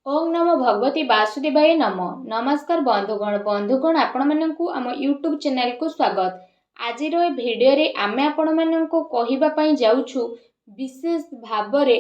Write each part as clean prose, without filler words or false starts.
ओम नमो भगवती वासुदेवाय नमो। नमस्कार बंधुगण आपण मानकु आम यूट्यूब चैनल को स्वागत। आज भिडियो रे आमे आपण मानकु कहिबा पई जाउछु विशेष भाबरे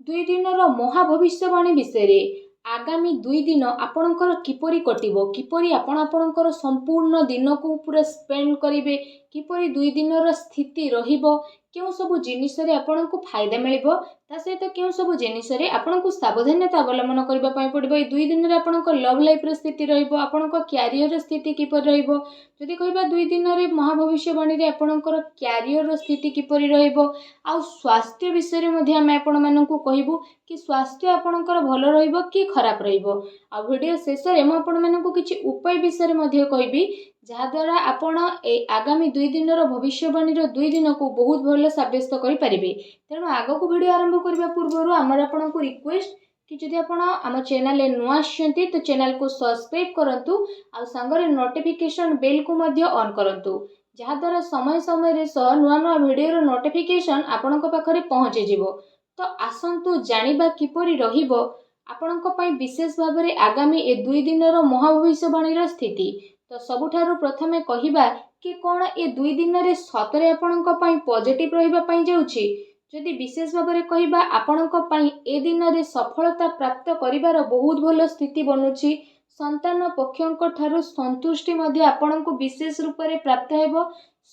2 दिन महाभविष्यवाणी विषय। आगामी 2 दिन आपणकर किपरि कटिबो, किपरि आपणकर संपूर्ण दिन को पूरा स्पेंड करिवे, किपरि 2 दिन स्थिति रहिबो, केउ सब जिनिस रे आपणको फायदा मिलिबो, ता सहित केउ सब जिनिस रे आपणको सावधानता अवलंबन करबा पई पड़िबो। ए 2 दिन रे आपणको लव लाइफ रे स्थिति रहिबो, आपणको कैरियर रे स्थिति किपरि रहिबो। जदि कहबा 2 दिन रे महाभविष्यवाणी रे आपणकर कैरियर रो स्थिति किपरि रहिबो, आ स्वास्थ्य विषय रे मध्ये हम आपण मानकु कहिबो कि स्वास्थ्य आपणकर भलो रहिबो कि खराब रहिबो। आ वीडियो शेष रे म आपण मानकु किछि उपाय विषय रे मध्ये कहिबी, जहा द्वारा आपण ए आगामी 2 दिन रो भविष्यवाणी रो 2 दिन को बहुत भलो साब्यस्त करि परिबे। तेणु आगो को वीडियो आरंभ करबा पूर्वरु हमर आपणकु रिक्वेस्ट कि जदि आपण आम चैनल रे नुआ आछंती तो चैनल को सब्सक्राइब करंतु, आ संगरे नोटिफिकेशन बेल को मध्ये ऑन करंतु, जहा द्वारा समय समय रे नुआ नुआ वीडियो रो नोटिफिकेशन आपणक पाखरे पहुंची जिवो। तो आसंतु जानिबा किपरि रहिबो आपणक पई विशेष भाबरे आगामी ए 2 दिन रो महाभविष्यवाणी रो स्थिति। तो सबुठारु प्रथमे कहिबा कि कोन ए 2 दिन रे सतरे आपणक पई पॉजिटिव रहिबा पई जाउछि। जदि विशेष भाबरे कहिबा आपणक पई ए दिन रे सफलता प्राप्त करिवार बहुत भलो स्थिति बनुछि। संतान पक्षक ठारु संतुष्टि मध्ये आपणको विशेष रूप रे प्राप्त हेबो।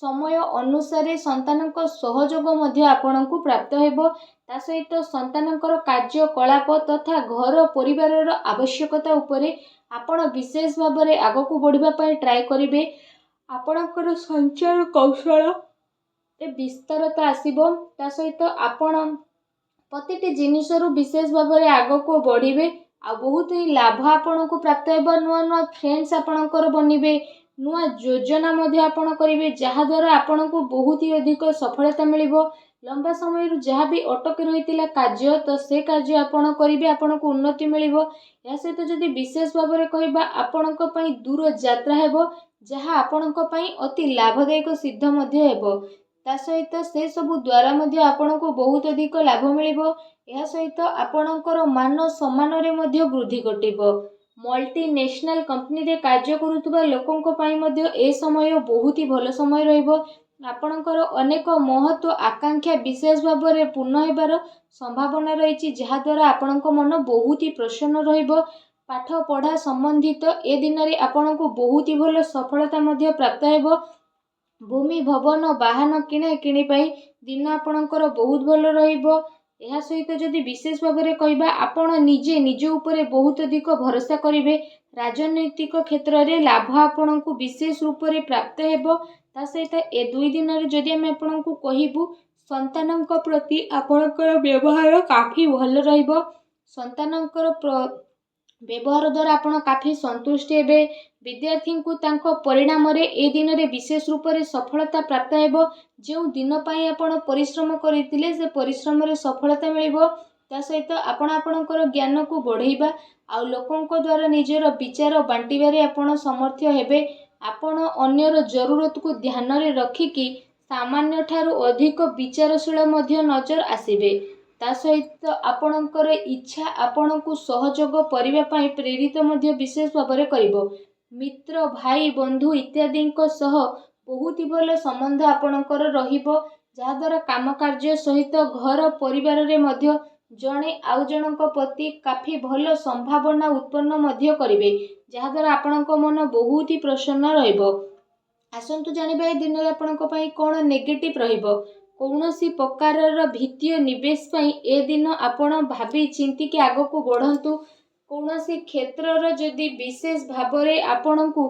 समय अनुसार संतानक सहयोग मध्ये आपणको प्राप्त हेबो। ता सहित संतानकर कार्यकलाप तथा घर परिवार आवश्यकता उपरे आपण विशेष भाबरे आगको बढ़िबा पई ट्राई करिवे। आपणकर संचार कौशल विस्तारता आसीबो। ता सहित आपण प्रतिटी जिनिसरु विशेष भाबरे आगको बढ़िबे। आ बहुत ही लाभ आपणको प्राप्त हेबो। नुआ नुआ फ्रेंड्स आपणकर बनिबे, नुआ योजना मध्ये आपण करिवे, जहा द्वारा आपणको बहुत ही अधिक सफलता मिलिबो। लंबा समय जहाँ भी अटक रही कार्य तो से कार्य आपण करिवे, आपणको उन्नति मिलिबो। या सहित जदि विशेष भाबरे कहिबा आपणक पई दूर यात्रा हेबो, जहाँ आपणक पई अति लाभदायक सिद्ध मध्ये हेबो। ता सहित से सबु द्वारा मध्ये आपणको बहुत अधिक लाभ मिलिबो। या सहित आपणकर मान सम्मान रे मध्ये वृद्धि घटिबो। मल्टीनेशनल कंपनी रे कार्य करुतबा लोकंक पई मध्ये ए समय बहुत ही भलो समय रहिबो। आपणकर अनेक महत्व आकांक्षा विशेष भाबरे पूर्ण हेबार संभावना रही, जहा द्वारा आपणक मन बहुत ही प्रसन्न रहिबो। पाठ पढ़ा संबंधित ए दिन रे आपणको बहुत ही भलो सफलता मध्ये प्राप्त हेबो। भूमि भवन वाहन किणे किणी पाई दिन आपणकर बहुत भलो रहिबो। एहा सहित जदि विशेष भाबरे कहिबा आपण निजे निज उपरे बहुत अधिक भरोसा करिवे। राजनैतिक क्षेत्र रे लाभ आपणको विशेष रूप रे प्राप्त हेबो। ता सहित ए 2 दिन रे जदि हम आपणको कहिबु संतानक प्रति आपणकर व्यवहार काफी भलो रहिबो। संतानकर व्यवहार द्वारा आपण काफी संतुष्ट हेबे। विद्यार्थी को तांको परिणाम रे ए दिन रे विशेष रूप रे सफलता प्राप्त हेबो। जो दिन पाई आपण परिश्रम करितिले से परिश्रम रे सफलता मिलिबो। ता सहित आपण आपणकर ज्ञान को बढ़ाइबा आ लोकंक द्वारा निजर विचार बांटिबारे आपण समर्थ हेबे। आपण अन्यर जरूरत को ध्यान रे रखिकी सामान्य ठारू अधिक विचारशील मध्ये नजर आसीबे। ता सहित आपणकर इच्छा आपणको सहयोग करिबा पई प्रेरित मध्ये विशेष भाबरे करिवो। मित्र भाई बंधु इत्यादि सह बहुत ही भलो संबंध आपणकर रहिबो, जहा द्वारा काम कार्य सहित घर परिवार रे मध्ये जणे आउ जनक प्रति काफी भलो संभावना उत्पन्न मध्ये करिवे, जहा द्वारा आपणक मन बहुत ही प्रसन्न रहिबो। आसंतु जानिबा ए दिन रे आपणक पई कोन नेगेटिव रहिबो। कौनसी प्रकार वित्तीय निवेश पई ए दिन आपण भाबी चिंती के आगो को बढ़ंतु। कौनसी क्षेत्र जदि विशेष भाबरे आपणको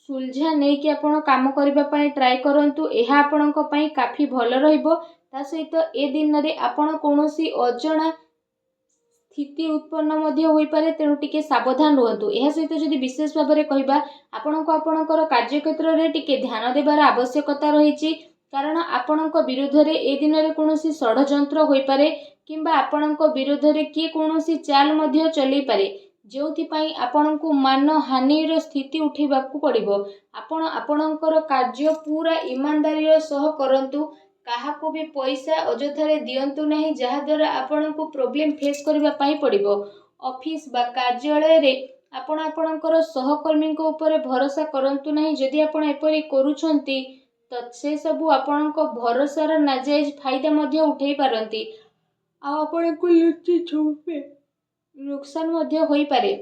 सुलझा नहीं कि आपण काम करबा पई ट्राई करंतु, एहा आपणक पई काफी भलो रहिबो। ता सहित ए दिन रे आपण कौनसी अजणा स्थिति उत्पन्न मध्ये होई पारे, तेणु टिके सावधान रहतु। एहा सहित जदि विशेष भाबरे कहिबा आपणको आपणकर कार्य क्षेत्र रे टिके ध्यान देबार आवश्यकता रहिछि, कारण आपणक विरुद्ध रे ए दिन रे कौनसी षडयंत्र होई पारे, किंबा आपणक विरुद्ध रे किए कौनसी चाल मध्ये चली पारे, जोथि पई आपणको मान हानि रो स्थिति उठेबाकू पड़िबो। आपण आपणकर कार्य पूरा ईमानदारी सह करंतु, କାହାକୁ ବି ପଇସା ଅଯଥାରେ ଦିଅନ୍ତୁ ନାହିଁ, ଯାହାଦ୍ୱାରା ଆପଣଙ୍କୁ ପ୍ରୋବ୍ଲେମ୍ ଫେସ୍ କରିବା ପାଇଁ ପଡ଼ିବ। ଅଫିସ୍ ବା କାର୍ଯ୍ୟାଳୟରେ ଆପଣ ଆପଣଙ୍କର ସହକର୍ମୀଙ୍କ ଉପରେ ଭରସା କରନ୍ତୁ ନାହିଁ। ଯଦି ଆପଣ ଏପରି କରୁଛନ୍ତି ତ ସେସବୁ ଆପଣଙ୍କ ଭରସାର ନାଜାଇଜ ଫାଇଦା ମଧ୍ୟ ଉଠାଇ ପାରନ୍ତି, ଆଉ ଆପଣଙ୍କୁ ଲୁଚି ଛୁପି ନୁକସାନ ମଧ୍ୟ ହୋଇପାରେ,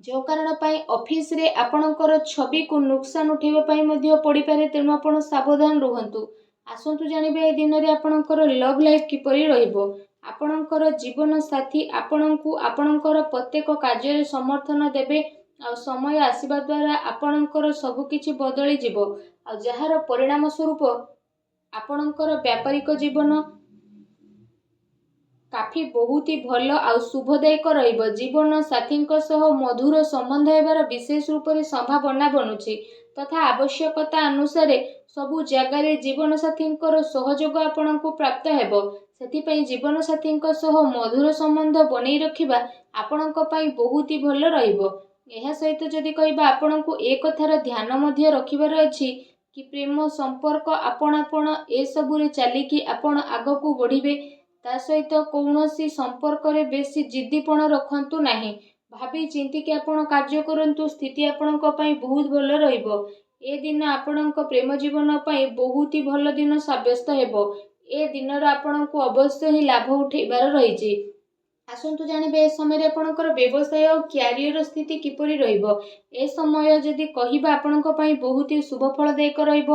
ଯେଉଁ କାରଣ ପାଇଁ ଅଫିସରେ ଆପଣଙ୍କର ଛବିକୁ ନୁକସାନ ଉଠାଇବା ପାଇଁ ମଧ୍ୟ ପଡ଼ିପାରେ। ତେଣୁ ଆପଣ ସାବଧାନ ରୁହନ୍ତୁ। ଆସନ୍ତୁ ଜାଣିବା ଏ ଦିନରେ ଆପଣଙ୍କର ଲଭ୍ ଲାଇଫ୍ କିପରି ରହିବ। ଆପଣଙ୍କର ଜୀବନ ସାଥୀ ଆପଣଙ୍କୁ ଆପଣଙ୍କର ପ୍ରତ୍ୟେକ କାର୍ଯ୍ୟରେ ସମର୍ଥନ ଦେବେ, ଆଉ ସମୟ ଆସିବା ଦ୍ୱାରା ଆପଣଙ୍କର ସବୁକିଛି ବଦଳିଯିବ, ଆଉ ଯାହାର ପରିଣାମ ସ୍ୱରୂପ ଆପଣଙ୍କର ବ୍ୟାପାରିକ ଜୀବନ କାଫି ବହୁତ ଭଲ ଆଉ ଶୁଭଦାୟକ ରହିବ। ଜୀବନ ସାଥୀଙ୍କ ସହ ମଧୁର ସମ୍ବନ୍ଧ ହେବାର ବିଶେଷ ରୂପରେ ସମ୍ଭାବନା ବନୁଛି, ତଥା ଆବଶ୍ୟକତା ଅନୁସାରେ ସବୁ ଜାଗାରେ ଜୀବନସାଥୀଙ୍କର ସହଯୋଗ ଆପଣଙ୍କୁ ପ୍ରାପ୍ତ ହେବ। ସେଥିପାଇଁ ଜୀବନସାଥୀଙ୍କ ସହ ମଧୁର ସମ୍ବନ୍ଧ ବନେଇ ରଖିବା ଆପଣଙ୍କ ପାଇଁ ବହୁତ ଭଲ ରହିବ। ଏହା ସହିତ ଯଦି କହିବା, ଆପଣଙ୍କୁ ଏ କଥାର ଧ୍ୟାନ ମଧ୍ୟ ରଖିବାର ଅଛି କି ପ୍ରେମ ସମ୍ପର୍କ ଆପଣାପଣ ଏସବୁରେ ଚାଲିକି ଆପଣ ଆଗକୁ ବଢ଼ିବେ। ତା ସହିତ କୌଣସି ସମ୍ପର୍କରେ ବେଶୀ ଜିଦ୍ଦିପଣ ରଖନ୍ତୁ ନାହିଁ। ଭାବି ଚିନ୍ତିକି ଆପଣ କାର୍ଯ୍ୟ କରନ୍ତୁ। ସ୍ଥିତି ଆପଣଙ୍କ ପାଇଁ ବହୁତ ଭଲ ରହିବ। ଏ ଦିନ ଆପଣଙ୍କ ପ୍ରେମ ଜୀବନ ପାଇଁ ବହୁତ ଭଲ ଦିନ ସାବ୍ୟସ୍ତ ହେବ। ଏ ଦିନର ଆପଣଙ୍କୁ ଅବଶ୍ୟ ହିଁ ଲାଭ ଉଠାଇବାର ରହିଛି। ଆସନ୍ତୁ ଜାଣିବେ ଏ ସମୟରେ ଆପଣଙ୍କର ବ୍ୟବସାୟ ଓ କ୍ୟାରିୟର ସ୍ଥିତି କିପରି ରହିବ। ଏ ସମୟ ଯଦି କହିବା ଆପଣଙ୍କ ପାଇଁ ବହୁତ ଶୁଭଫଳଦାୟକ ରହିବ।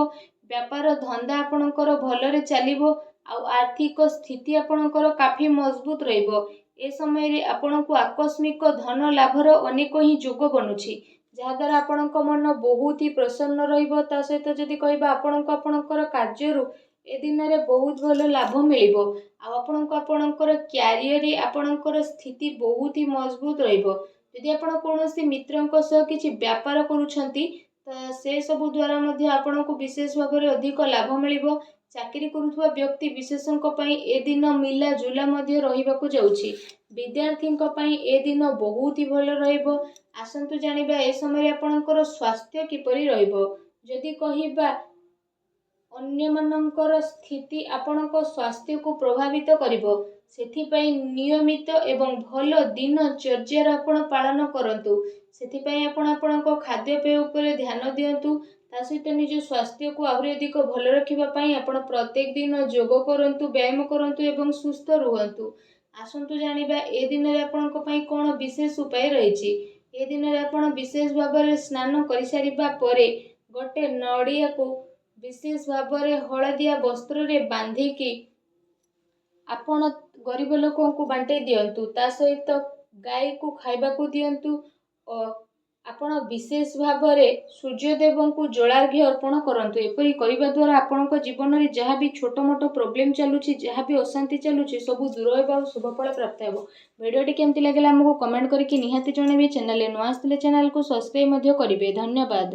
ବ୍ୟାପାର ଧନ୍ଦା ଆପଣଙ୍କର ଭଲରେ ଚାଲିବ, ଆଉ ଆର୍ଥିକ ସ୍ଥିତି ଆପଣଙ୍କର କାଫି ମଜବୁତ ରହିବ। ଏ ସମୟରେ ଆପଣଙ୍କୁ ଆକସ୍ମିକ ଧନ ଲାଭର ଅନେକ ହିଁ ଯୋଗ ବନୁଛି, ଯାହାଦ୍ୱାରା ଆପଣଙ୍କ ମନ ବହୁତ ହି ପ୍ରସନ୍ନ ରହିବ। ତା ସହିତ ଯଦି କହିବା, ଆପଣଙ୍କୁ ଆପଣଙ୍କର କାର୍ଯ୍ୟରୁ ଏ ଦିନରେ ବହୁତ ଭଲ ଲାଭ ମିଳିବ, ଆଉ ଆପଣଙ୍କୁ ଆପଣଙ୍କର କ୍ୟାରିୟରରେ ଆପଣଙ୍କର ସ୍ଥିତି ବହୁତ ହି ମଜବୁତ ରହିବ। ଯଦି ଆପଣ କୌଣସି ମିତ୍ରଙ୍କ ସହ କିଛି ବ୍ୟାପାର କରୁଛନ୍ତି ତ ସେସବୁ ଦ୍ୱାରା ମଧ୍ୟ ଆପଣଙ୍କୁ ବିଶେଷ ଭାବରେ ଅଧିକ ଲାଭ ମିଳିବ। ଚାକିରି କରୁଥିବା ବ୍ୟକ୍ତି ବିଶେଷଙ୍କ ପାଇଁ ଏ ଦିନ ମିଲା ଜୁଲା ମଧ୍ୟ ରହିବାକୁ ଯାଉଛି। ବିଦ୍ୟାର୍ଥୀଙ୍କ ପାଇଁ ଏ ଦିନ ବହୁତ ହି ଭଲ ରହିବ। ଆସନ୍ତୁ ଜାଣିବା ଏ ସମୟରେ ଆପଣଙ୍କର ସ୍ୱାସ୍ଥ୍ୟ କିପରି ରହିବ। ଯଦି କହିବା, ଅନ୍ୟମାନଙ୍କର ସ୍ଥିତି ଆପଣଙ୍କ ସ୍ୱାସ୍ଥ୍ୟକୁ ପ୍ରଭାବିତ କରିବ। ସେଥିପାଇଁ ନିୟମିତ ଏବଂ ଭଲ ଦିନଚର୍ଯ୍ୟାର ଆପଣ ପାଳନ କରନ୍ତୁ। ସେଥିପାଇଁ ଆପଣ ଆପଣଙ୍କ ଖାଦ୍ୟପେୟ ଉପରେ ଧ୍ୟାନ ଦିଅନ୍ତୁ। ତା ସହିତ ନିଜ ସ୍ୱାସ୍ଥ୍ୟକୁ ଆହୁରି ଅଧିକ ଭଲ ରଖିବା ପାଇଁ ଆପଣ ପ୍ରତ୍ୟେକ ଦିନ ଯୋଗ କରନ୍ତୁ, ବ୍ୟାୟାମ କରନ୍ତୁ ଏବଂ ସୁସ୍ଥ ରୁହନ୍ତୁ। ଆସନ୍ତୁ ଜାଣିବା ଏ ଦିନରେ ଆପଣଙ୍କ ପାଇଁ କ'ଣ ବିଶେଷ ଉପାୟ ରହିଛି। ଏ ଦିନରେ ଆପଣ ବିଶେଷ ଭାବରେ ସ୍ନାନ କରିସାରିବା ପରେ ଗୋଟେ ନଡ଼ିଆକୁ ବିଶେଷ ଭାବରେ ହଳଦିଆ ବସ୍ତ୍ରରେ ବାନ୍ଧିକି ଆପଣ ଗରିବ ଲୋକଙ୍କୁ ବାଣ୍ଟେଇ ଦିଅନ୍ତୁ। ତା ସହିତ ଗାଈକୁ ଖାଇବାକୁ ଦିଅନ୍ତୁ ଓ ଆପଣ ବିଶେଷ ଭାବରେ ସୂର୍ଯ୍ୟଦେବଙ୍କୁ ଜଳାର୍ଘ୍ୟ ଅର୍ପଣ କରନ୍ତୁ। ଏପରି କରିବା ଦ୍ୱାରା ଆପଣଙ୍କ ଜୀବନରେ ଯାହା ବି ଛୋଟ ମୋଟ ପ୍ରୋବ୍ଲେମ୍ ଚାଲୁଛି, ଯାହା ବି ଅଶାନ୍ତି ଚାଲୁଛି, ସବୁ ଦୂର ହେବ ଆଉ ଶୁଭଫଳ ପ୍ରାପ୍ତ ହେବ। ଭିଡ଼ିଓଟି କେମିତି ଲାଗିଲା ଆମକୁ କମେଣ୍ଟ କରିକି ନିହାତି ଜଣାଇବେ। ଚ୍ୟାନେଲରେ ନୂଆ ଆସିଥିଲେ ଚ୍ୟାନେଲକୁ ସବସ୍କ୍ରାଇବ୍ ମଧ୍ୟ କରିବେ। ଧନ୍ୟବାଦ।